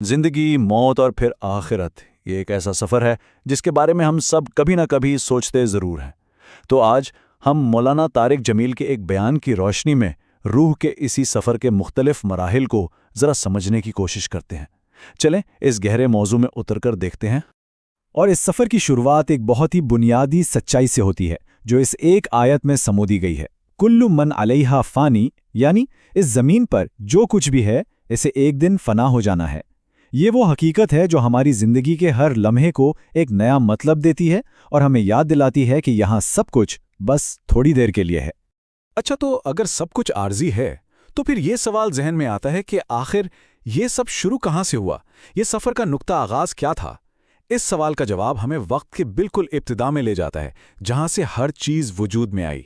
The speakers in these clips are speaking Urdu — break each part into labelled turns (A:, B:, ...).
A: زندگی، موت اور پھر آخرت، یہ ایک ایسا سفر ہے جس کے بارے میں ہم سب کبھی نہ کبھی سوچتے ضرور ہیں۔ تو آج ہم مولانا طارق جمیل کے ایک بیان کی روشنی میں روح کے اسی سفر کے مختلف مراحل کو ذرا سمجھنے کی کوشش کرتے ہیں۔ چلیں اس گہرے موضوع میں اتر کر دیکھتے ہیں۔
B: اور اس سفر کی شروعات ایک بہت ہی بنیادی سچائی سے ہوتی ہے جو اس ایک آیت میں سمودی گئی ہے۔ کل من علیہا فانی، یعنی اس زمین پر جو کچھ بھی ہے اسے ایک دن فنا ہو جانا ہے۔ یہ وہ حقیقت ہے جو ہماری زندگی کے ہر لمحے کو ایک نیا مطلب دیتی ہے اور ہمیں یاد دلاتی ہے کہ یہاں سب کچھ بس تھوڑی دیر کے لیے ہے۔
C: اچھا، تو اگر سب کچھ عارضی ہے تو پھر یہ سوال ذہن میں آتا ہے کہ آخر یہ سب شروع کہاں سے ہوا؟ یہ سفر کا نقطہ آغاز کیا تھا؟ اس سوال کا جواب ہمیں وقت کے بالکل ابتدا میں لے جاتا ہے، جہاں سے ہر چیز وجود میں آئی۔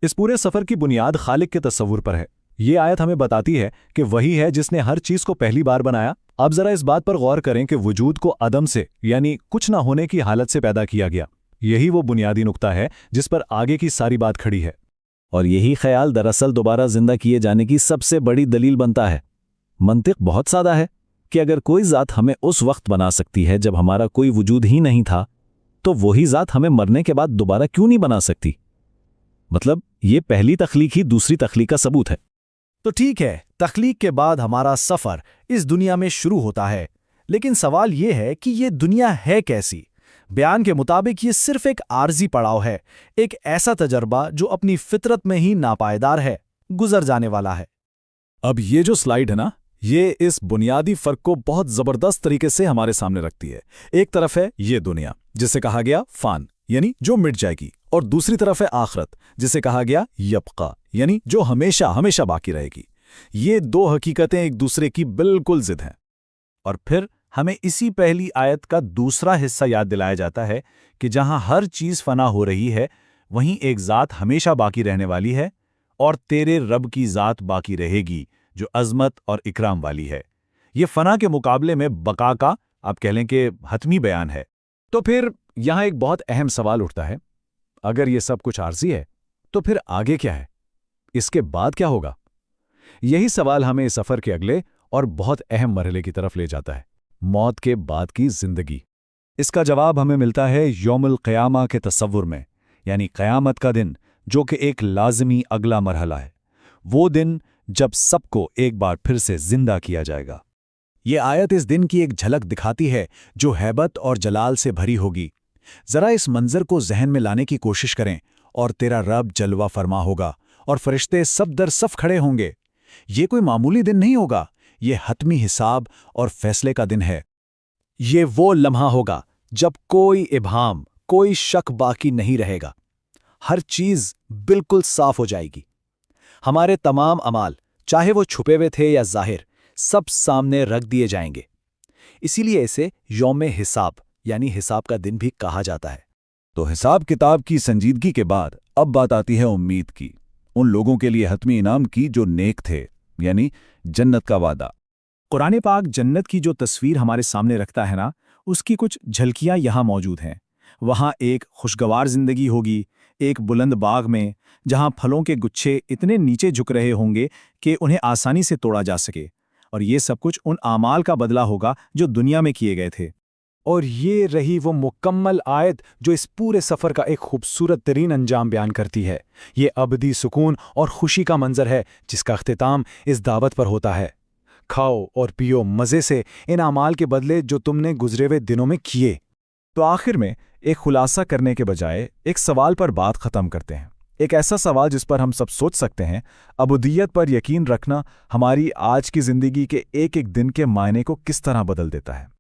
B: اس پورے سفر کی بنیاد خالق کے تصور پر ہے۔ یہ آیت ہمیں بتاتی ہے کہ وہی ہے جس نے ہر چیز کو پہلی بار بنایا۔ اب ذرا اس بات پر غور کریں کہ وجود کو عدم سے، یعنی کچھ نہ ہونے کی حالت سے پیدا کیا گیا۔ یہی وہ بنیادی نقطہ ہے جس پر آگے کی ساری بات کھڑی ہے۔
A: اور یہی خیال دراصل دوبارہ زندہ کیے جانے کی سب سے بڑی دلیل بنتا ہے۔ منطق بہت سادہ ہے کہ اگر کوئی ذات ہمیں اس وقت بنا سکتی ہے جب ہمارا کوئی وجود ہی نہیں تھا، تو وہی ذات ہمیں مرنے کے بعد دوبارہ کیوں نہیں بنا سکتی؟ مطلب یہ پہلی تخلیق ہی دوسری تخلیق کا ثبوت ہے۔
B: تو ٹھیک ہے، تخلیق کے بعد ہمارا سفر اس دنیا میں شروع ہوتا ہے، لیکن سوال یہ ہے کہ یہ دنیا ہے کیسی؟ بیان کے مطابق یہ صرف ایک عارضی پڑاؤ ہے، ایک ایسا تجربہ جو اپنی فطرت میں ہی ناپائیدار ہے، گزر جانے والا ہے۔
C: اب یہ جو سلائیڈ ہے نا، یہ اس بنیادی فرق کو بہت زبردست طریقے سے ہمارے سامنے رکھتی ہے۔ ایک طرف ہے یہ دنیا، جسے کہا گیا فان، یعنی جو مٹ جائے گی، اور دوسری طرف ہے آخرت، جسے کہا گیا یبقا، یعنی جو ہمیشہ ہمیشہ باقی رہے گی۔ یہ دو حقیقتیں ایک دوسرے کی بالکل ضد ہیں۔
B: اور پھر ہمیں اسی پہلی آیت کا دوسرا حصہ یاد دلایا جاتا ہے کہ جہاں ہر چیز فنا ہو رہی ہے، وہیں ایک ذات ہمیشہ باقی رہنے والی ہے، اور تیرے رب کی ذات باقی رہے گی جو عظمت اور اکرام والی ہے۔ یہ فنا کے مقابلے میں بقا کا، آپ کہہ لیں کہ حتمی بیان ہے۔ تو پھر یہاں ایک بہت اہم سوال اٹھتا ہے، اگر یہ سب کچھ عارضی ہے تو پھر آگے کیا ہے؟ اس کے بعد کیا ہوگا؟ یہی سوال ہمیں اس سفر کے اگلے اور بہت اہم مرحلے کی طرف لے جاتا ہے، موت کے بعد کی زندگی۔ اس کا جواب ہمیں ملتا ہے یوم القیامہ کے تصور میں، یعنی قیامت کا دن، جو کہ ایک لازمی اگلا مرحلہ ہے۔ وہ دن جب سب کو ایک بار پھر سے زندہ کیا جائے گا۔ یہ آیت اس دن کی ایک جھلک دکھاتی ہے جو ہیبت اور جلال سے بھری ہوگی۔ ذرا اس منظر کو ذہن میں لانے کی کوشش کریں، اور تیرا رب جلوہ فرما ہوگا اور فرشتے سب در صف کھڑے ہوں گے۔ یہ کوئی معمولی دن نہیں ہوگا، یہ حتمی حساب اور فیصلے کا دن ہے۔ یہ وہ لمحہ ہوگا جب کوئی ابہام، کوئی شک باقی نہیں رہے گا۔ ہر چیز بالکل صاف ہو جائے گی۔ ہمارے تمام اعمال، چاہے وہ چھپے ہوئے تھے یا ظاہر، سب سامنے رکھ دیے جائیں گے۔ اسی لیے اسے یوم حساب، یعنی حساب کا دن بھی کہا جاتا ہے۔
C: تو حساب کتاب کی سنجیدگی کے بعد اب بات آتی ہے امید کی، ان لوگوں کے لیے حتمی انعام کی جو نیک تھے، یعنی جنت کا وعدہ۔
B: قرآن پاک جنت کی جو تصویر ہمارے سامنے رکھتا ہے نا، اس کی کچھ جھلکیاں یہاں موجود ہیں۔ وہاں ایک خوشگوار زندگی ہوگی، ایک بلند باغ میں جہاں پھلوں کے گچھے اتنے نیچے جھک رہے ہوں گے کہ انہیں آسانی سے توڑا جا سکے، اور یہ سب کچھ ان اعمال کا بدلہ ہوگا جو دنیا میں کیے گئے تھے۔ اور یہ رہی وہ مکمل آیت جو اس پورے سفر کا ایک خوبصورت ترین انجام بیان کرتی ہے۔ یہ ابدی سکون اور خوشی کا منظر ہے جس کا اختتام اس دعوت پر ہوتا ہے، کھاؤ اور پیو مزے سے ان اعمال کے بدلے جو تم نے گزرے ہوئے دنوں میں کیے۔ تو آخر میں ایک خلاصہ کرنے کے بجائے ایک سوال پر بات ختم کرتے ہیں، ایک ایسا سوال جس پر ہم سب سوچ سکتے ہیں۔ ابدیت پر یقین رکھنا ہماری آج کی زندگی کے ایک ایک دن کے معنی کو کس طرح بدل دیتا ہے؟